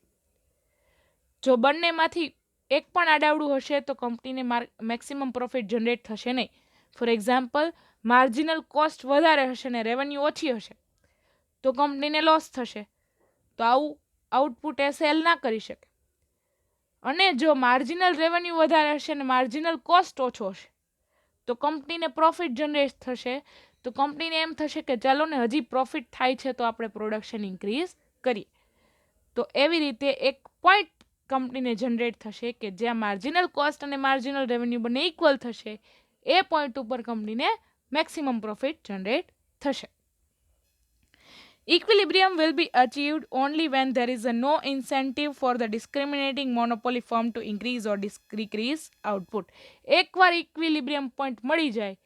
જો બંનેમાંથી એક પણ આડાવડું હશે તો કંપનીને મેક્સિમમ પ્રોફિટ જનરેટ થશે નહીં. ફોર એક્ઝામ્પલ, માર્જિનલ કોસ્ટ વધારે હશે ને રેવન્યુ ઓછી હશે તો કંપનીને લોસ થશે, તો આવું આઉટપુટ એ સેલ ના કરી શકે. અને જો માર્જિનલ રેવન્યુ વધારે હશે ને માર્જિનલ કોસ્ટ ઓછો હશે તો કંપનીને પ્રોફિટ જનરેટ થશે, તો કંપનીને એમ થશે કે ચાલો ને હજી પ્રોફિટ થાય છે તો આપણે પ્રોડક્શન ઇન્ક્રીઝ કરીએ. તો એવી રીતે એક પોઈન્ટ કંપનીને જનરેટ થશે કે જ્યાં માર્જિનલ કોસ્ટ અને માર્જિનલ રેવન્યુ બંને ઇક્વલ થશે, એ પોઈન્ટ ઉપર કંપનીને મેક્સિમમ પ્રોફિટ જનરેટ થશે. Equilibrium will be achieved only when there is no incentive for the discriminating monopoly firm to increase or decrease output. એકવાર ઇક્વિલિબ્રિયમ પોઈન્ટ મળી જાય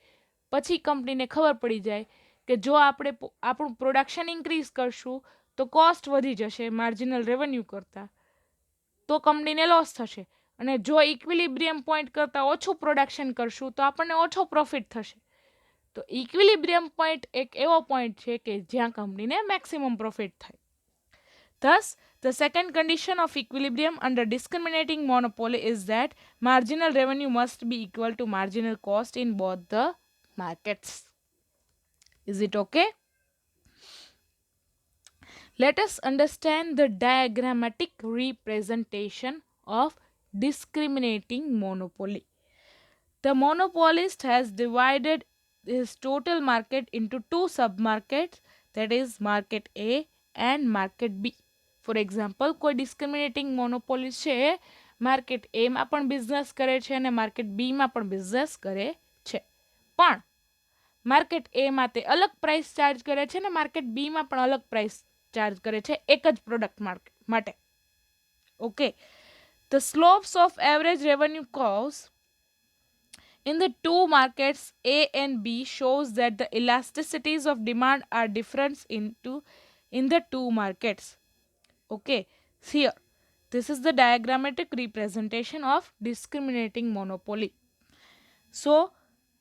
પછી કંપનીને ખબર પડી જાય કે જો આપણે આપણું પ્રોડક્શન ઇન્ક્રીઝ કરશું તો કોસ્ટ વધી જશે માર્જિનલ રેવન્યુ કરતાં, તો કંપનીને લોસ થશે, અને જો ઇક્વિલિબ્રિયમ પોઈન્ટ કરતાં ઓછું પ્રોડક્શન કરશું તો આપણને ઓછો પ્રોફિટ થશે. તો ઇક્વિલિબ્રિયમ પોઈન્ટ એક એવો પોઈન્ટ છે કે જ્યાં કંપનીને મેક્સિમમ પ્રોફિટ થાય. Thus, the second condition of equilibrium under discriminating monopoly is that marginal revenue must be equal to marginal cost in both the markets. Is it okay? Let us understand the diagrammatic representation of discriminating monopoly. The monopolist has divided his total market into two sub-markets, that is market A and market B. For example, કોઈ discriminating monopolist છે market A માં પણ business કરે છે અને market B માં પણ business કરે છે, પણ માર્કેટ A માં તે અલગ પ્રાઇસ ચાર્જ કરે છે અને માર્કેટ B માં પણ અલગ પ્રાઇસ ચાર્જ કરે છે એક જ પ્રોડક્ટ માટે. Okay, the slopes of average revenue curves in the two markets A and B shows that the elasticities of demand are different in the two markets. Okay, here this is the diagrammatic representation of discriminating monopoly. So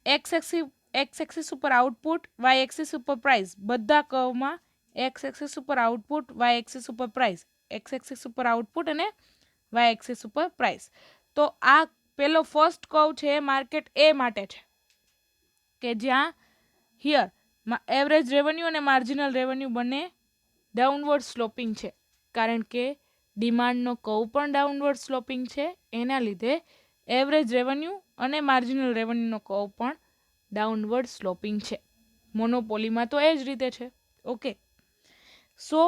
x-axis ઉપર output, y-axis ઉપર price, બધા કર્વમાં x-axis ઉપર output, y-axis ઉપર price, x-axis ઉપર output અને y-axis ઉપર price. તો આ પેલો ફર્સ્ટ કર્વ છે માર્કેટ એ માટે છે કે જ્યાં હિયર એવરેજ રેવન્યુ અને માર્જિનલ રેવન્યુ બંને ડાઉનવર્ડ સ્લોપિંગ છે, કારણ કે ડિમાન્ડનો કર્વ પણ ડાઉનવર્ડ સ્લોપિંગ છે, એના લીધે એવરેજ રેવન્યુ અને માર્જિનલ રેવન્યુનો કર્વ પણ ડાઉનવર્ડ સ્લોપિંગ છે. મોનોપોલીમાં તો એ જ રીતે છે. ઓકે, સો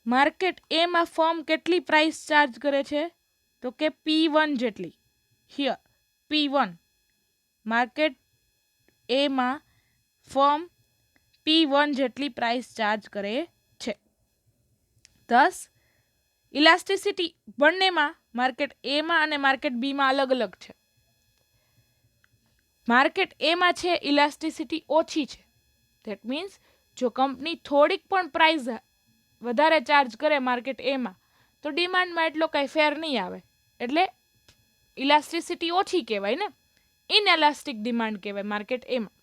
માર્કેટ એમાં ફર્મ કેટલી પ્રાઇસ ચાર્જ કરે છે? તો કે P1 જેટલી. હિયર P1 માર્કેટ એમાં ફર્મ P1 જેટલી પ્રાઇસ ચાર્જ કરે છે. Thus, ઇલાસ્ટિસિટી બંનેમાં માર્કેટ એમાં અને માર્કેટ બીમાં અલગ અલગ છે. માર્કેટ એમાં છે ઇલાસ્ટિસિટી ઓછી છે. ધેટ મીન્સ જો કંપની થોડીક પણ પ્રાઇસ વધારે ચાર્જ કરે માર્કેટ એમાં તો ડિમાન્ડમાં એટલો કંઈ ફેર નહીં આવે, એટલે ઇલાસ્ટિસિટી ઓછી કહેવાય ને, ઇનએલાસ્ટિક ડિમાન્ડ કહેવાય માર્કેટ એમાં.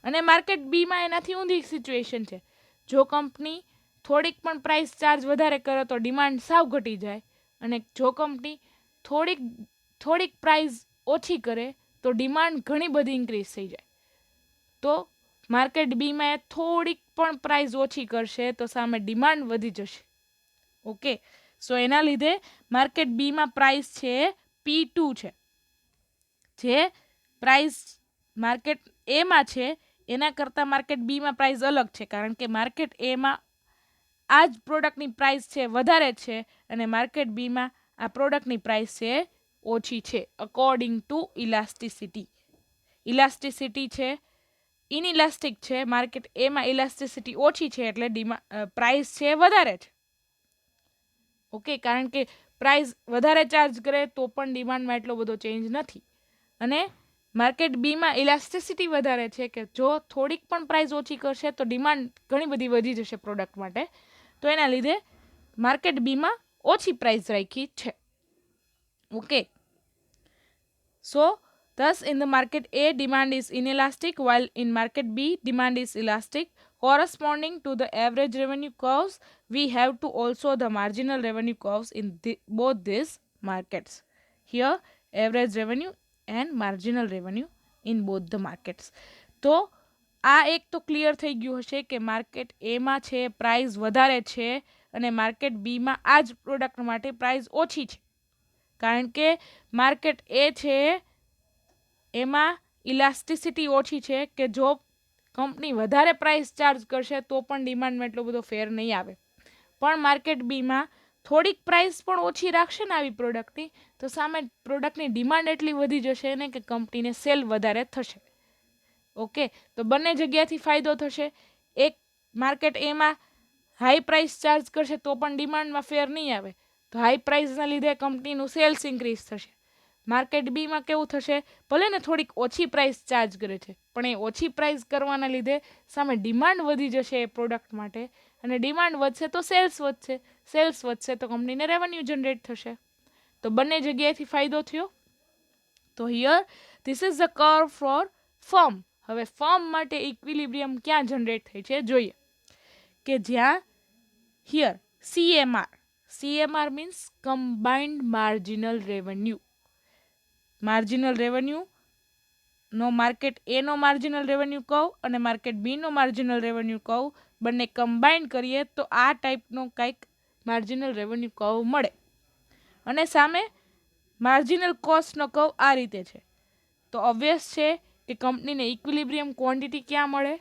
અને માર્કેટ બીમાં એનાથી ઊંધી સિચ્યુએશન છે. જો કંપની થોડીક પણ પ્રાઇસ ચાર્જ વધારે કરે તો ડિમાન્ડ સાવ ઘટી જાય, અને જો કંપની થોડીક પ્રાઇસ ઓછી કરે તો ડિમાન્ડ ઘણી બધી ઇન્ક્રીઝ થઈ જાય. તો માર્કેટ બીમાં થોડીક પણ પ્રાઇસ ઓછી કરશે તો સામે ડિમાન્ડ વધી જશે. ઓકે, સો એના લીધે માર્કેટ બીમાં પ્રાઇસ છે P2 છે. જે પ્રાઇસ માર્કેટ એમાં છે એના કરતાં માર્કેટ બીમાં પ્રાઇસ અલગ છે, કારણ કે માર્કેટ એમાં આ જ પ્રોડક્ટની પ્રાઇસ છે વધારે છે અને માર્કેટ બીમાં આ પ્રોડક્ટની પ્રાઇસ છે ઓછી છે, અકોર્ડિંગ ટુ ઇલાસ્ટિસિટી. ઇલાસ્ટિસિટી છે ઇનઇલાસ્ટિક છે, માર્કેટ એમાં ઇલાસ્ટિસિટી ઓછી છે એટલે પ્રાઇસ છે વધારે છે. ઓકે, કારણ કે પ્રાઇસ વધારે ચાર્જ કરે તો પણ ડિમાન્ડમાં એટલો બધો ચેન્જ નથી. અને માર્કેટ બીમાં ઇલાસ્ટિસિટી વધારે છે કે જો થોડીક પણ પ્રાઇસ ઓછી કરશે તો ડિમાન્ડ ઘણી બધી વધી જશે પ્રોડક્ટ માટે. તો એના લીધે માર્કેટ બીમાં ઓછી પ્રાઇસ રાખી છે. Okay, so thus in the market A demand is inelastic while in market B demand is elastic. Corresponding to the average revenue curves, we have to also the marginal revenue curves in both these markets. Here average revenue and marginal revenue in both the markets. તો આ એક તો clear થઈ ગયું હશે કે market એમાં છે પ્રાઇસ વધારે છે અને માર્કેટ બીમાં આ જ પ્રોડક્ટ માટે પ્રાઇસ ઓછી છે, કારણ કે માર્કેટ એ છે એમાં ઇલાસ્ટિસિટી ઓછી છે કે જો કંપની વધારે પ્રાઇસ ચાર્જ કરશે તો પણ ડિમાન્ડમાં એટલો બધો ફેર નહીં આવે. પણ માર્કેટ બીમાં થોડીક પ્રાઇસ પણ ઓછી રાખશે ને આવી પ્રોડક્ટની તો સામે પ્રોડક્ટની ડિમાન્ડ એટલી વધી જશે ને કે કંપનીને સેલ વધારે થશે. ઓકે, તો બંને જગ્યાથી ફાયદો થશે. એક માર્કેટ એમાં હાઈ પ્રાઇસ ચાર્જ કરશે તો પણ ડિમાન્ડમાં ફેર નહીં આવે, તો હાઈ પ્રાઇસના લીધે કંપનીનું સેલ્સ ઇન્ક્રીઝ થશે. માર્કેટ બીમાં કેવું થશે, ભલે ને થોડીક ઓછી પ્રાઇસ ચાર્જ કરે છે પણ એ ઓછી પ્રાઇસ કરવાના લીધે સામે ડિમાન્ડ વધી જશે એ પ્રોડક્ટ માટે, અને ડિમાન્ડ વધશે તો સેલ્સ વધશે, સેલ્સ વધશે તો કંપનીને રેવન્યુ જનરેટ થશે. તો બંને જગ્યાએથી ફાયદો થયો. તો here this is the curve for firm. હવે ફર્મ માટે ઇક્વિલિબ્રિયમ ક્યાં જનરેટ થઈ છે જોઈએ, કે જ્યાં here CMR means combined marginal revenue. Marginal revenue નો માર્કેટ એ નો માર્જિનલ રેવન્યુ કહું અને માર્કેટ બી નો માર્જિનલ રેવન્યુ કહું, બંને કમ્બાઇન કરીએ તો આ ટાઈપનો કંઈક માર્જિનલ રેવન્યુ કહું મળે. અને સામે માર્જિનલ કોસ્ટનો કહું આ રીતે છે. તો ઓબ્વિયસ છે કે કંપનીને ઇક્વિલિબ્રિયમ ક્વોન્ટિટી ક્યાં મળે,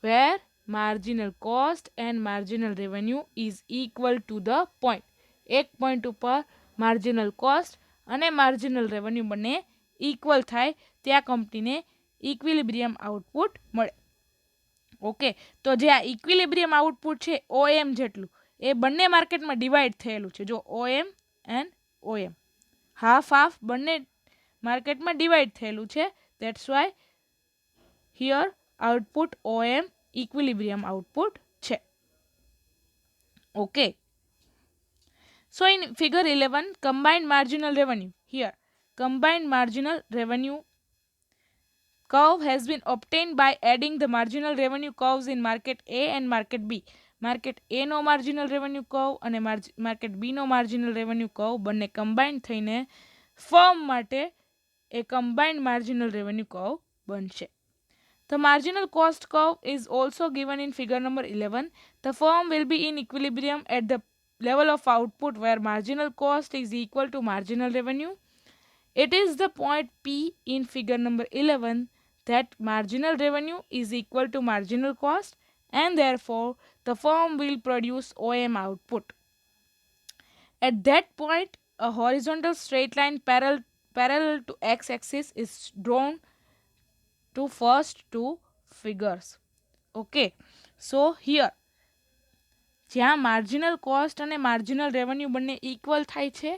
where marginal cost and marginal revenue is equal to the point. એક પોઈન્ટ ઉપર માર્જિનલ કોસ્ટ અને માર્જિનલ રેવન્યુ બંને ઇક્વલ થાય ત્યાં કંપનીને ઇક્વિલિબ્રિયમ આઉટપુટ મળે. ઓકે, તો જે આ ઇક્વિલિબ્રિયમ આઉટપુટ છે OM જેટલું એ બંને માર્કેટમાં ડિવાઈડ થયેલું છે. જો OM એન્ડ OM હાફ બંને માર્કેટમાં ડિવાઈડ થયેલું છે. That's why here output OM equilibrium output છે. Okay, so in figure 11 combined marginal revenue, here combined marginal revenue curve has been obtained by adding the marginal revenue curves in market A and market B. Market A નો marginal revenue curve અને market B નો marginal revenue curve બંને combine થઈને firm માટે એ combined marginal revenue curve બનશે. The marginal cost curve is also given in figure number 11. The firm will be in equilibrium at the level of output where marginal cost is equal to marginal revenue. It is the point P in figure number 11 that marginal revenue is equal to marginal cost and therefore the firm will produce OM output. At that point, a horizontal straight line parallel to x-axis is drawn to first two figures. Okay, so here જ્યાં marginal cost અને marginal revenue બંને equal થાય છે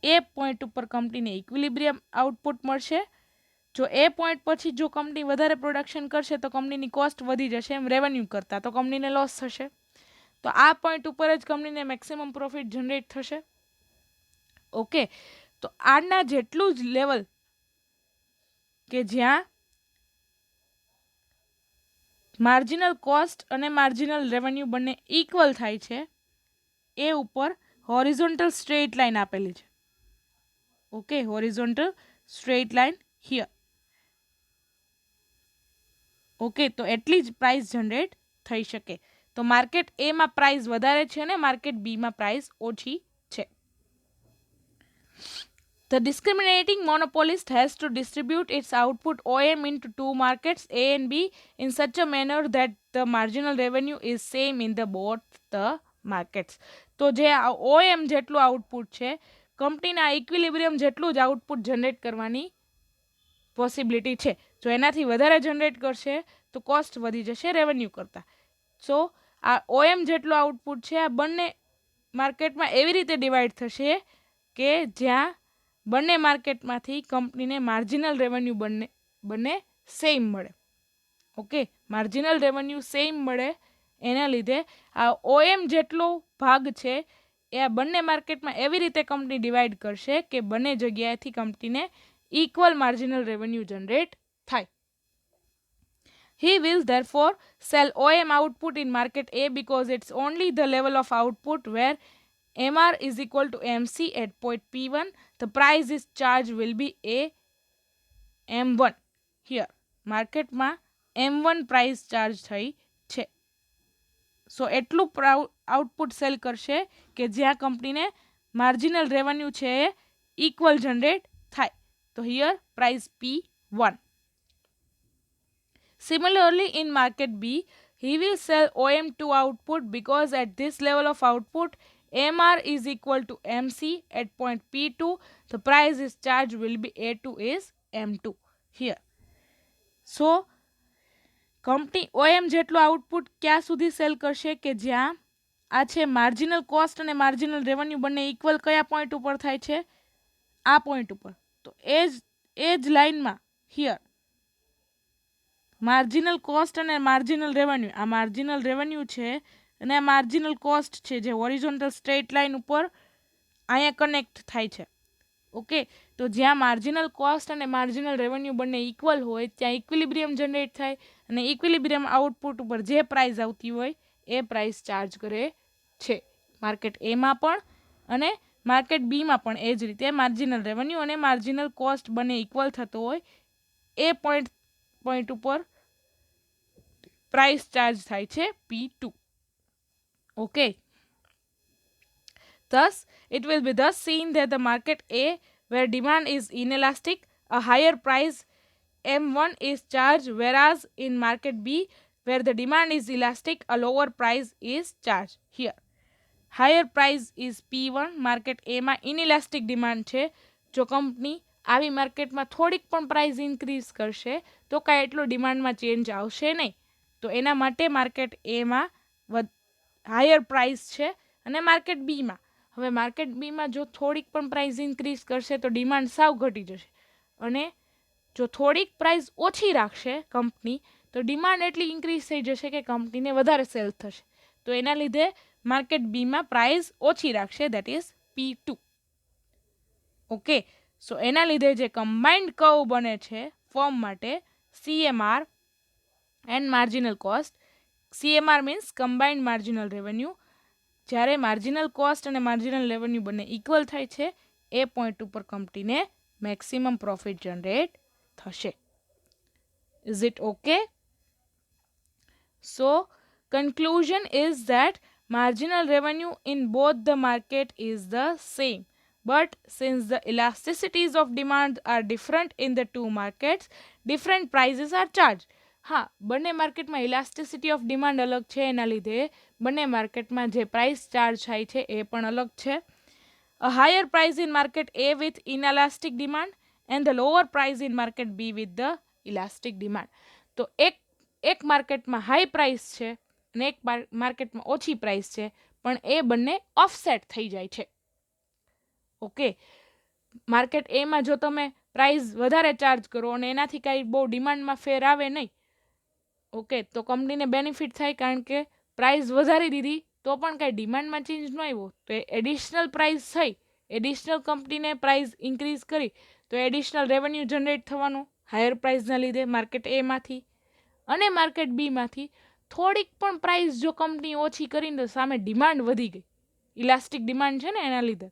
એ point ઉપર કંપનીને equilibrium output મળશે. જો એ point પછી જો કંપની વધારે પ્રોડક્શન કરશે તો કંપનીની કોસ્ટ વધી જશે એમ રેવન્યુ કરતાં, તો કંપનીને લોસ થશે. તો આ પોઈન્ટ ઉપર જ કંપનીને મેક્સિમમ પ્રોફિટ જનરેટ થશે. ઓકે, તો આના જેટલું જ લેવલ કે જ્યાં માર્જિનલ કોસ્ટ અને માર્જિનલ રેવન્યુ બંને ઇક્વલ થાય છે એ ઉપર હોરિઝોન્ટલ સ્ટ્રેટ લાઇન આપેલી છે. Okay, horizontal straight line here. Okay, તો એટલી જ પ્રાઇસ જનરેટ થઈ શકે. તો માર્કેટ એમાં પ્રાઇસ વધારે છે અને માર્કેટ બીમાં પ્રાઇસ ઓછી છે. The discriminating monopolist has to distribute its output OM into two markets A and B in such a manner that the marginal revenue is same in the both the markets. તો જે OM જેટલું output છે કંપનીના equilibrium જેટલું જ output generate કરવાની possibility છે. જો એનાથી વધારે જનરેટ કરશે તો કોસ્ટ વધી જશે રેવન્યુ કરતાં. સો આ OM જેટલું આઉટપુટ છે આ બંને માર્કેટમાં એવી રીતે ડિવાઈડ થશે કે જ્યાં બંને માર્કેટમાંથી કંપનીને માર્જિનલ રેવન્યુ બંને સેમ મળે. ઓકે, માર્જિનલ રેવન્યુ સેમ મળે એના લીધે આ OM જેટલો ભાગ છે એ આ બંને માર્કેટમાં એવી રીતે કંપની ડિવાઈડ કરશે કે બંને જગ્યાએથી કંપનીને ઇક્વલ માર્જિનલ રેવન્યુ જનરેટ થાય. He will therefore sell OM output in market A because it's only the level of output where MR is equal to MC at point P1. The price is charged will be M1. Here, માર્કેટમાં M1 price charge થઈ છે. સો એટલું output cell કરશે કે જ્યાં કંપનીને marginal revenue છે એ equal generate થાય. તો here price P1. Similarly, in market B, he will sell OM2 output because at this level of output, MR is equal to MC at point P2. The price is charged will be A2 is M2 here. So, company OM જેટલું output ક્યાં સુધી cell કરશે કે જ્યાં આ છે marginal cost અને marginal revenue બંને ઇક્વલ કયા પોઈન્ટ ઉપર થાય છે? આ પોઈન્ટ ઉપર. તો એ જ લાઇનમાં હિયર માર્જિનલ કોસ્ટ અને માર્જિનલ રેવન્યુ, આ માર્જિનલ રેવન્યુ છે અને આ માર્જિનલ કોસ્ટ છે જે હોરિઝોન્ટલ સ્ટ્રેટ લાઇન ઉપર અહીંયા કનેક્ટ થાય છે. ઓકે, તો જ્યાં માર્જિનલ કોસ્ટ અને માર્જિનલ રેવન્યુ બંને ઇક્વલ હોય ત્યાં ઇક્વિલિબ્રિયમ જનરેટ થાય અને ઇક્વિલિબ્રિયમ આઉટપુટ ઉપર જે પ્રાઇસ આવતી હોય એ પ્રાઇસ ચાર્જ કરે છે માર્કેટ એમાં પણ અને માર્કેટ બીમાં પણ. એ જ રીતે માર્જિનલ રેવન્યુ અને માર્જિનલ કોસ્ટ બંને ઇક્વલ થતો હોય એ પોઈન્ટ ઉપર price charge થાય છે P2. Okay. Thus, it will be thus seen that the market A, where demand is inelastic, a higher price M1 is charged, whereas in market B, where the demand is elastic, a lower price is charged. Here, higher price is P1, market A માં inelastic demand છે. જો company આવી માર્કેટમાં થોડીક પણ price increase કરશે તો કાંઈ એટલો ડિમાન્ડમાં ચેન્જ આવશે નહીં. તો એના માટે માર્કેટ એમાં હાયર પ્રાઇસ છે અને માર્કેટ બીમાં. હવે માર્કેટ બીમાં જો થોડીક પણ પ્રાઇસ ઇન્ક્રીઝ કરશે તો ડિમાન્ડ સાવ ઘટી જશે અને જો થોડીક પ્રાઇસ ઓછી રાખશે કંપની તો ડિમાન્ડ એટલી ઇન્ક્રીઝ થઈ જશે કે કંપનીને વધારે સેલ થશે. તો એના લીધે માર્કેટ બીમાં પ્રાઇસ ઓછી રાખશે, દેટ ઇઝ P2. ઓકે, સો એના લીધે જે કમ્બાઇન્ડ કર્વ બને છે ફોર્મ માટે CMR and marginal cost. CMR means combined marginal revenue. જ્યારે માર્જિનલ કોસ્ટ અને માર્જિનલ રેવન્યુ બંને ઇક્વલ થાય છે એ પોઈન્ટ ઉપર કંપનીને મેક્સિમમ પ્રોફિટ જનરેટ થશે. Is it okay? So conclusion is that marginal revenue in both the market is the same, but since the elasticities of demand are different in the two markets, different prices are charged. હા, બંને માર્કેટમાં elasticity of demand અલગ છે એના લીધે બંને માર્કેટમાં જે પ્રાઇસ ચાર્જ થાય છે એ પણ અલગ છે. A higher price in market A with inelastic demand and the lower price in market B with the elastic demand. તો એક માર્કેટમાં હાઈ પ્રાઇસ છે અને એક માર્કેટમાં ઓછી પ્રાઇસ છે, પણ એ બંને ઓફસેટ થઈ જાય છે. ઓકે, માર્કેટ એમાં જો તમે પ્રાઇસ વધારે ચાર્જ કરો અને એનાથી કાંઈ બહુ ડિમાન્ડમાં ફેર આવે નહીં, ઓકે, તો કંપનીને બેનિફિટ થાય, કારણ કે પ્રાઇસ વધારી દીધી તો પણ કાંઈ ડિમાન્ડમાં ચેન્જ ન આવ્યો, તો એ એડિશનલ પ્રાઇસ થઈ, એડિશનલ કંપનીને પ્રાઇસ ઇન્ક્રીઝ કરી તો એડિશનલ રેવન્યુ જનરેટ થવાનું હાયર પ્રાઇસના લીધે માર્કેટ એમાંથી. અને માર્કેટ બીમાંથી થોડીક પણ પ્રાઇસ જો કંપની ઓછી કરીને તો સામે ડિમાન્ડ વધી ગઈ, ઇલાસ્ટિક ડિમાન્ડ છે ને એના લીધે,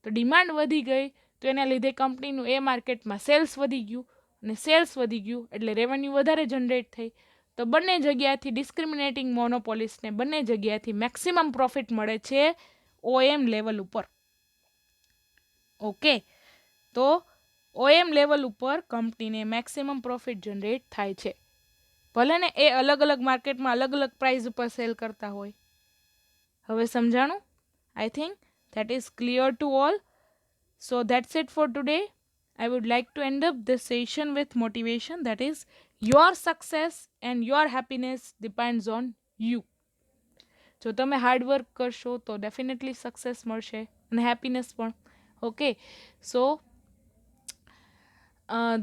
તો ડિમાન્ડ વધી ગઈ તો એના લીધે કંપનીનું એ માર્કેટમાં સેલ્સ વધી ગયું, અને સેલ્સ વધી ગયું એટલે રેવન્યુ વધારે જનરેટ થઈ, તો બંને જગ્યાએથી ડિસ્ક્રિમિનેટિંગ મોનોપોલિસ્ટને બંને જગ્યાએથી મેક્સિમમ પ્રોફિટ મળે છે ઓએમ લેવલ ઉપર. ઓકે, તો ઓએમ લેવલ ઉપર કંપનીને મેક્સિમમ પ્રોફિટ જનરેટ થાય છે, ભલે ને એ અલગ અલગ માર્કેટમાં અલગ અલગ પ્રાઇસ ઉપર સેલ કરતા હોય. હવે સમજાણું? I think that is clear to all. So that's it for today. I would like to end up this session with motivation, that is, your success and your happiness depends on you. જો તમે hard work કરશો તો definitely success મળશે અને happiness પણ. Okay, so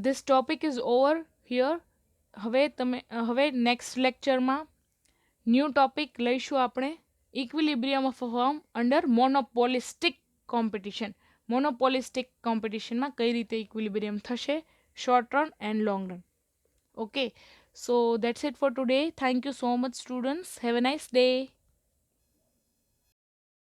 this topic is over here. હવે next લેક્ચરમાં new topic લઈશું આપણે, equilibrium of a firm under monopolistic competition. Monopolistic કોમ્પિટિશનમાં કઈ રીતે ઇક્વિલિબ્રિયમ થશે, short run and long run. Okay, so that's it for today. Thank you so much, students. Have a nice day.